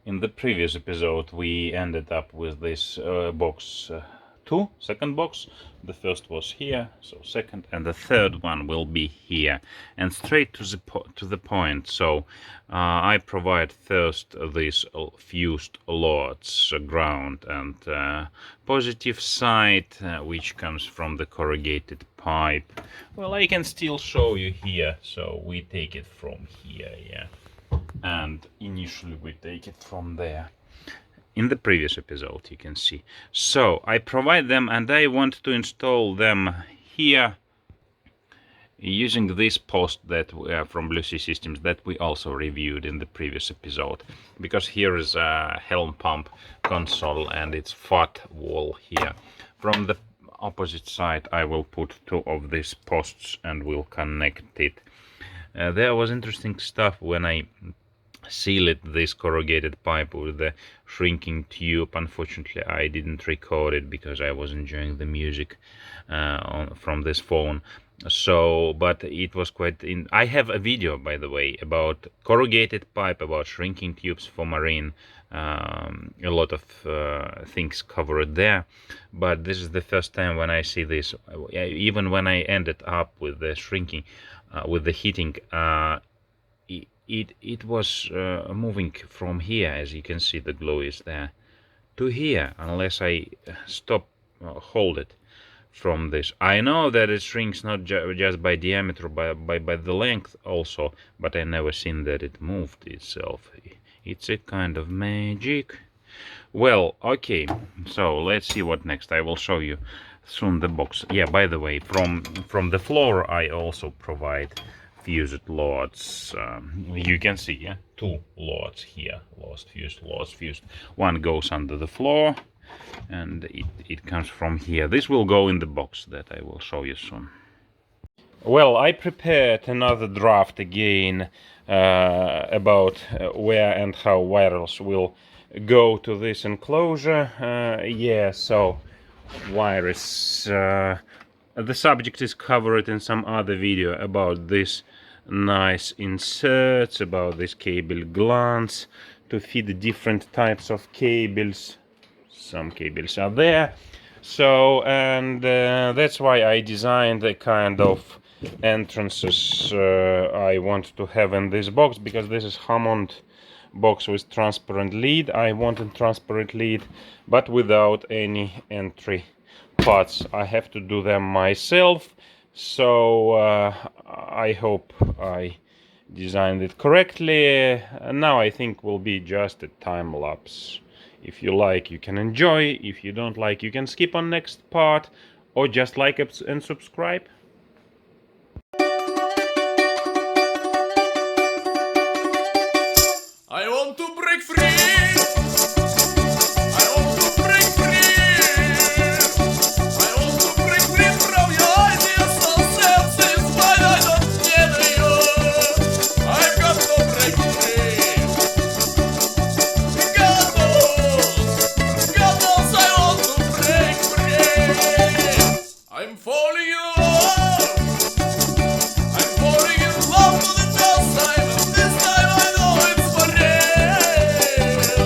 In the previous episode we ended up with this box 2, second box. The first was here, so second, and the third one will be here. And straight to the point. So I provide first these fused loads, ground and positive side, which comes from the corrugated pipe. Well, I can still show you here. So we take it from here, yeah. And initially we take it from there. In the previous episode you can see. So I provide them and I want to install them here using this post that from Lucy Systems that we also reviewed in the previous episode, because here is a helm pump console and it's fat wall here. From the opposite side I will put 2 of these posts and will connect it. There was interesting stuff when I sealed this corrugated pipe with the shrinking tube. Unfortunately I didn't record it because I was enjoying the music from this phone. So but it was quite I have a video, by the way, about corrugated pipe, about shrinking tubes for marine. A lot of things covered there, but this is the first time when I see this. Even when I ended up with the shrinking with the heating, it was moving from here, as you can see, the glue is there, to here, unless I stop hold it from this. I know that it shrinks not just by diameter, by the length also, but I never seen that it moved itself. It's a kind of magic. Well, okay, so let's see what next. I will show you soon the box. Yeah, by the way, from the floor I also provide fused loads. You can see, yeah, 2 loads here, loads fused. One goes under the floor and it comes from here. This will go in the box that I will show you soon. Well, I prepared another draft again about where and how wires will go to this enclosure. Yeah, so wires, the subject is covered in some other video about this nice inserts, about this cable glands to feed different types of cables. Some cables are there. So, and that's why I designed the kind of entrances I want to have in this box, because this is Hammond box with transparent lid. I wanted transparent lid, but without any entry parts. I have to do them myself, so I hope I designed it correctly. Now I think will be just a time lapse. If you like, you can enjoy. If you don't like, you can skip on next part, or just like and subscribe. I want to break free. I want to break free. I want to break free from your ideas of senses, but I don't need you. I've got to break free. God knows I want to break free. I'm falling in love. I'm falling in love for the first time, and this time I know it's for real.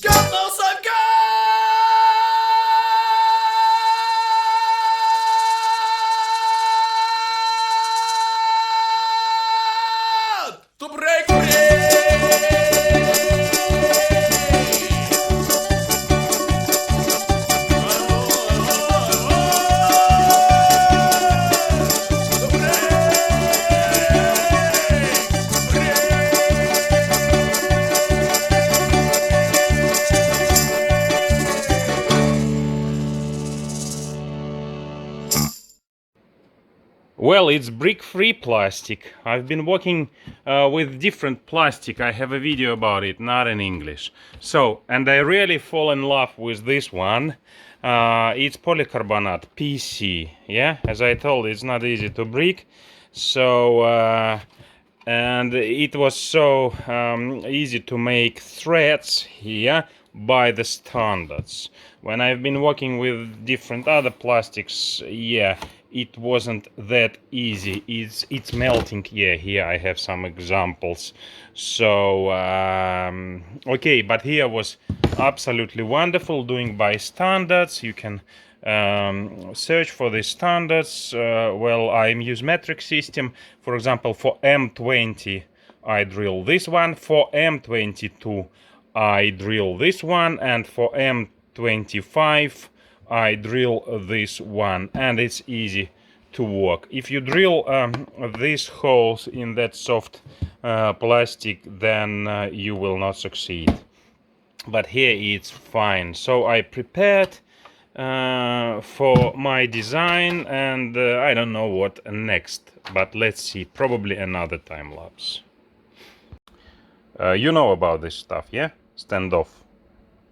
God knows I've got to break Well, it's brick-free plastic. I've been working with different plastic. I have a video about it, not in English. So, and I really fall in love with this one. It's polycarbonate, PC. Yeah, as I told, it's not easy to break. So, and it was so easy to make threads here by the standards. When I've been working with different other plastics, yeah, it wasn't that easy. It's melting. Yeah, here I have some examples. So okay, but here was absolutely wonderful doing by standards. You can search for the standards. Well, I use metric system. For example, for M20 I drill this one, for M22 I drill this one, and for M25 I drill this one, and it's easy to work. If you drill these holes in that soft plastic, then you will not succeed. But here it's fine. So I prepared for my design, and I don't know what next, but let's see, probably another time lapse. You know about this stuff, yeah? Standoff,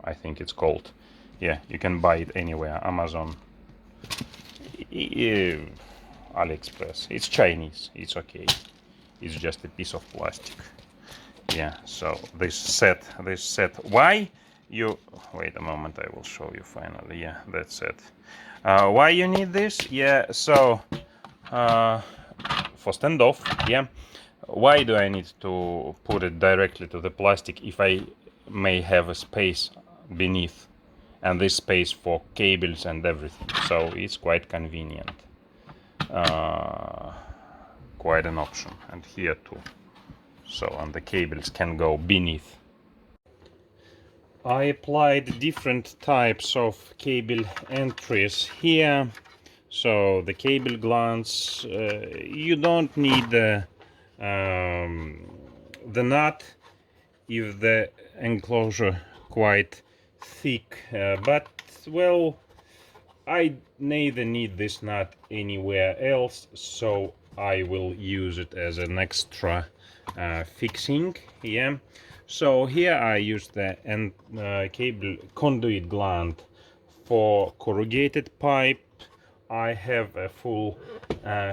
I think it's called. Yeah, you can buy it anywhere, Amazon, AliExpress. It's Chinese, it's okay. It's just a piece of plastic. Yeah, so this set, why you, wait a moment, I will show you finally. Yeah, that's it. Why you need this? Yeah, so for standoff, yeah. Why do I need to put it directly to the plastic if I may have a space beneath, and this space for cables and everything? So it's quite convenient, quite an option. And here too, so, and the cables can go beneath. I applied different types of cable entries here. So the cable glands, you don't need the nut if the enclosure quite thick, but well, I neither need this nut anywhere else, so I will use it as an extra fixing. Yeah, so here I use the cable conduit gland for corrugated pipe. I have a full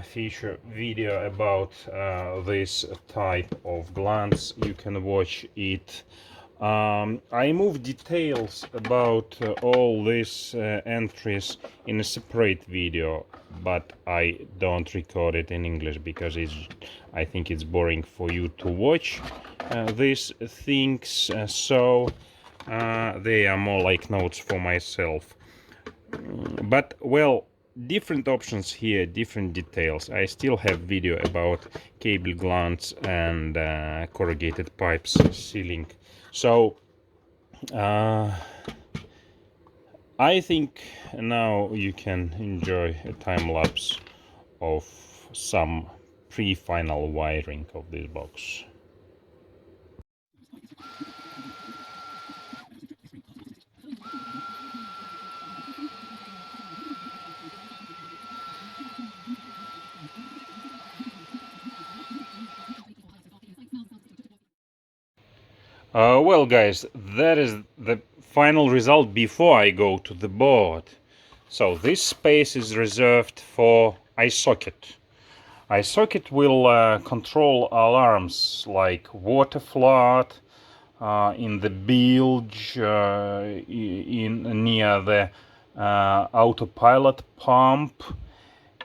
feature video about this type of glands. You can watch it. I move details about all these entries in a separate video, but I don't record it in English because I think it's boring for you to watch these things. So they are more like notes for myself. But well, different options here, different details. I still have video about cable glands and corrugated pipes sealing. So I think now you can enjoy a time lapse of some pre-final wiring of this box. Well guys, that is the final result before I go to the board. So this space is reserved for iSocket. iSocket will control alarms like water flood in the bilge, near the autopilot pump,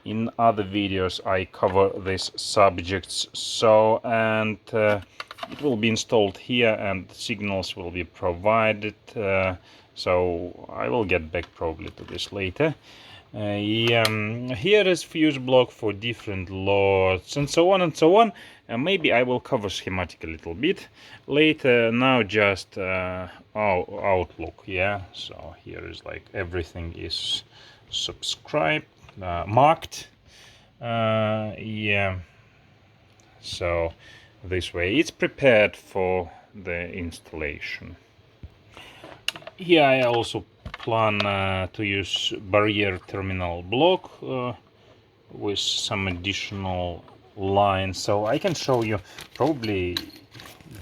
in other videos I cover these subjects. So, and it will be installed here and signals will be provided. So I will get back probably to this later. Here is fuse block for different loads and so on and so on. Maybe I will cover schematic a little bit later. Now just outlook. Yeah, so here is like everything is subscribed, marked. Yeah, so this way it's prepared for the installation. Here I also plan to use barrier terminal block with some additional lines, so I can show you. Probably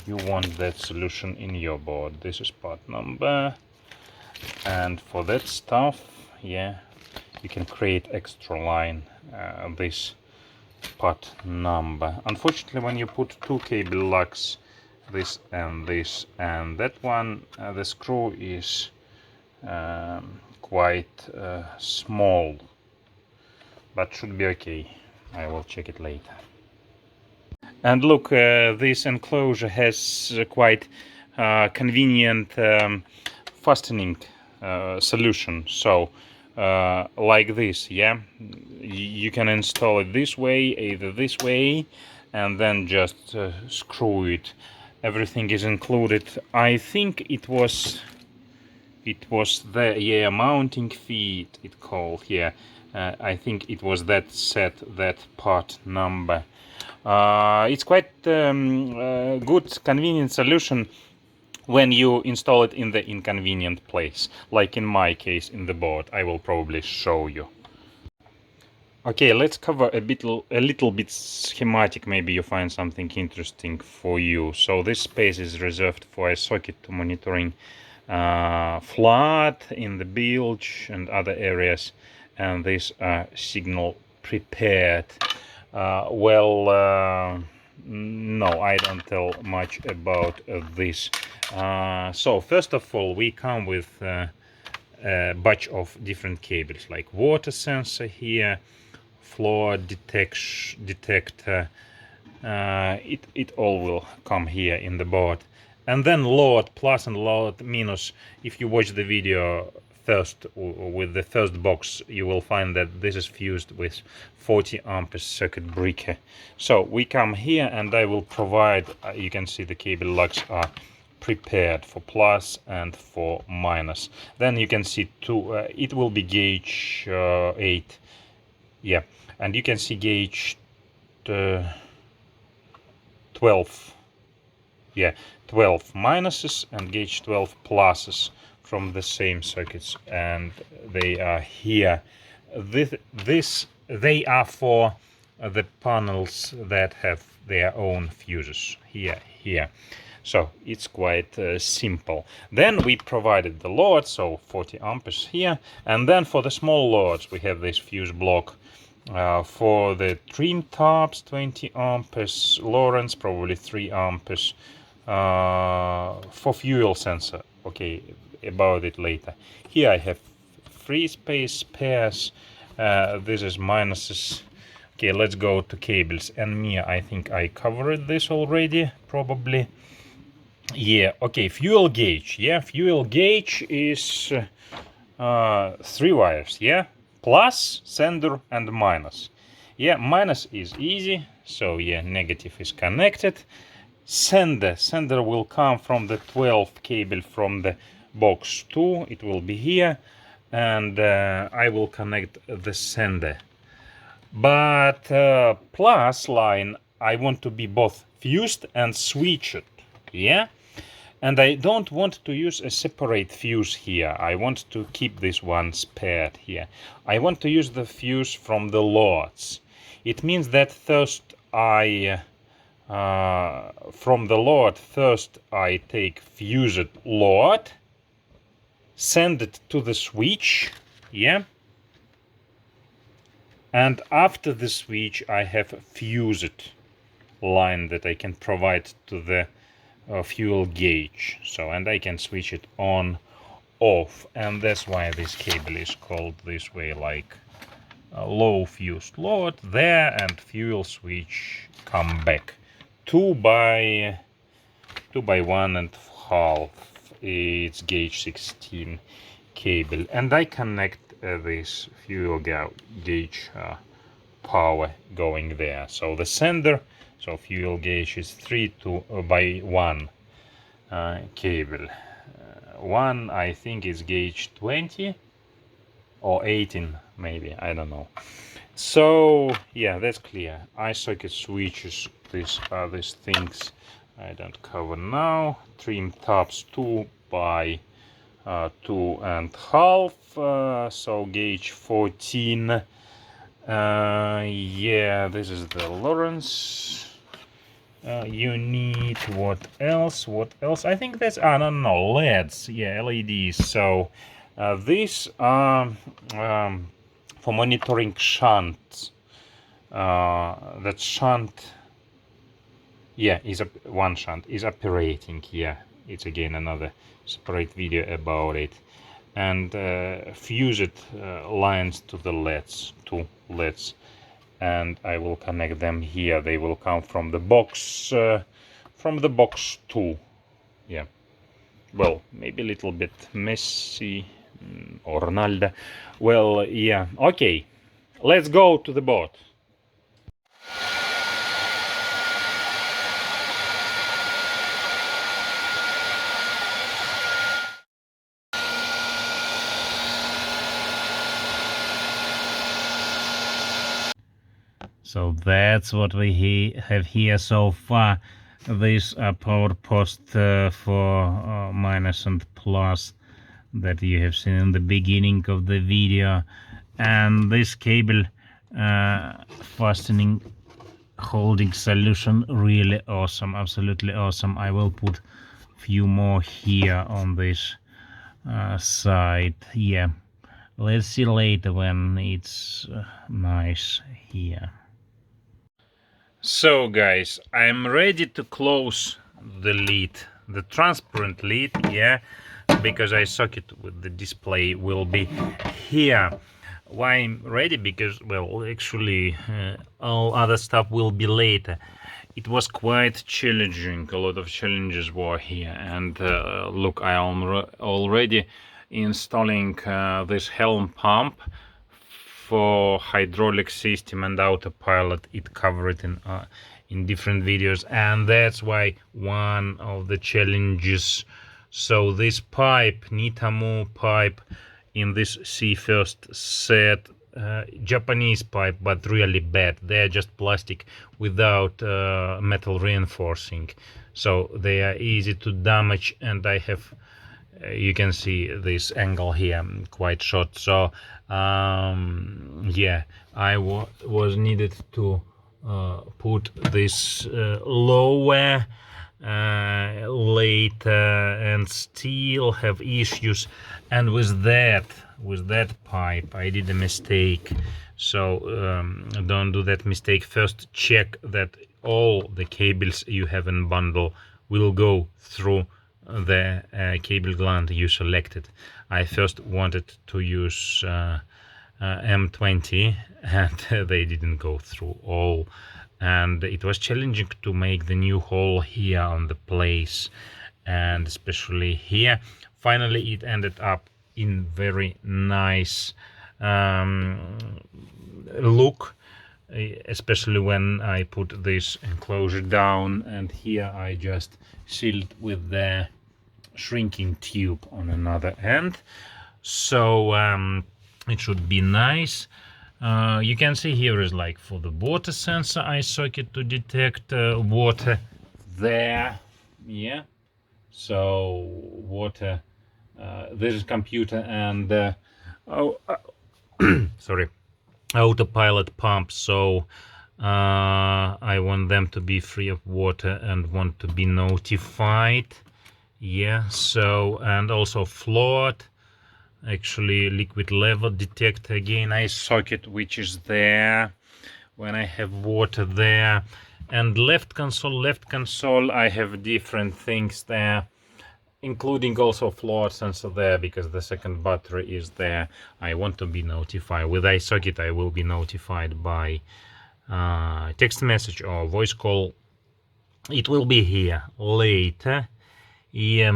you want that solution in your board. This is part number, and for that stuff, yeah, you can create extra line, this part number. Unfortunately, when you put two cable lugs, this and that one, the screw is quite small, but should be okay. I will check it later. And look, this enclosure has quite convenient fastening solution. So like this, yeah, you can install it this way, either this way, and then just screw it. Everything is included. I think it was the, yeah, mounting feet it called here. I think it was that set, that part number. It's quite good, convenient solution when you install it in the inconvenient place, like in my case in the board. I will probably show you. Okay, let's cover a little bit schematic. Maybe you find something interesting for you. So this space is reserved for iSocket to monitoring flood in the bilge and other areas, and these are signal prepared. No, I don't tell much about this. So first of all, we come with a bunch of different cables, like water sensor here, floor detector. It all will come here in the board. And then load plus and load minus. If you watch the video first with the first box, you will find that this is fused with 40 amp circuit breaker. So we come here and I will provide, you can see the cable lugs are prepared for plus and for minus. Then you can see it will be gauge 8, yeah, and you can see gauge 12, yeah, 12 minuses and gauge 12 pluses from the same circuits, and they are here. They are for the panels that have their own fuses here. So it's quite simple. Then we provided the load, so 40 amperes here, and then for the small loads we have this fuse block. For the trim tops 20 amperes, Lawrence probably 3 amperes. For fuel sensor, okay, about it later. Here I have free space pairs. This is minuses. Okay, let's go to cables. And me, I think I covered this already, probably. Yeah, okay, fuel gauge. Yeah, fuel gauge is 3 wires, yeah, plus, sender, and minus. Yeah, minus is easy, so yeah, negative is connected. Sender will come from the 12 cable from the box 2. It will be here, and I will connect the sender. But plus line, I want to be both fused and switched, yeah. And I don't want to use a separate fuse here. I want to keep this one spared here. I want to use the fuse from the loads. It means that first from the load, first I take fused load, send it to the switch, yeah, and after the switch I have a fused line that I can provide to the fuel gauge. So, and I can switch it on, off, and that's why this cable is called this way, like low fuse slot there, and fuel switch come back. 2 by 1.5. It's gauge 16 cable, and I connect this fuel gauge power going there. So the sender, so fuel gauge is 3 by 1 cable. One I think is gauge 20 or 18 maybe, I don't know. So yeah, that's clear. iSocket switches, these things I don't cover now. Trim tabs 2 by 2.5, so gauge 14. Yeah, this is the Lawrence unit. What else? I think that's no, LEDs. Yeah, LEDs. So these are for monitoring shunts. That shunt, yeah, one shunt is operating here. It's again another separate video about it. And fused lines to the two LEDs, and I will connect them here. They will come from the box, too. Yeah, well, maybe a little bit messy, or Ronaldo. Well, yeah, okay, let's go to the boat. So that's what we have here so far. These are power post for minus and plus that you have seen in the beginning of the video, and this cable fastening holding solution, really awesome, absolutely awesome. I will put few more here on this side. Yeah, let's see later when it's nice here. So guys, I'm ready to close the lid, the transparent lid, yeah, because iSocket with the display will be here. Why I'm ready? Because, well, actually all other stuff will be later. It was quite challenging, a lot of challenges were here, and look, I am already installing this helm pump for hydraulic system and autopilot. It covered in different videos, and that's why one of the challenges. So this pipe, Nitamu pipe, in this first set, Japanese pipe, but really bad. They're just plastic without metal reinforcing, so they are easy to damage, and I have you can see this angle here quite short. So yeah, I was needed to put this lower later, and still have issues. And with that pipe I did a mistake. So don't do that mistake. First check that all the cables you have in bundle will go through the cable gland you selected. I first wanted to use M20, and they didn't go through all, and it was challenging to make the new hole here on the place, and especially here. Finally it ended up in very nice look, especially when I put this enclosure down, and here I just sealed with the shrinking tube on another end. So it should be nice. You can see here is like for the water sensor iSocket to detect water there. Yeah, so water, this is computer, and sorry, autopilot pump. So I want them to be free of water and want to be notified. Yeah, so, and also float, actually liquid level detect again iSocket, which is there when I have water there. And left console I have different things there. including also float sensor there, because the second battery is there. I want to be notified. With iSocket I will be notified by text message or voice call. It will be here later. Yeah,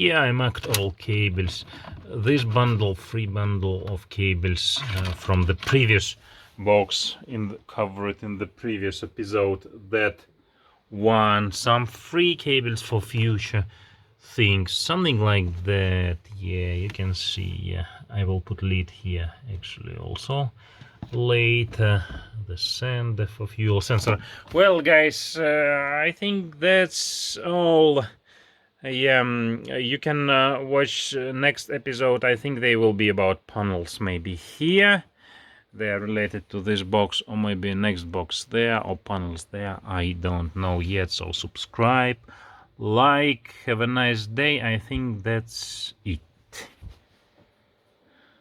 yeah, I marked all cables. This bundle, free bundle of cables from the previous box, covered in the previous episode, that one, some free cables for future things, something like that. Yeah, you can see. Yeah, I will put lid here actually also later. The sender for fuel sensor. Well, guys, I think that's all. You can watch next episode. I think they will be about panels, maybe here. They are related to this box, or maybe next box there, or panels there. I don't know yet. So subscribe, like, have a nice day. I think that's it.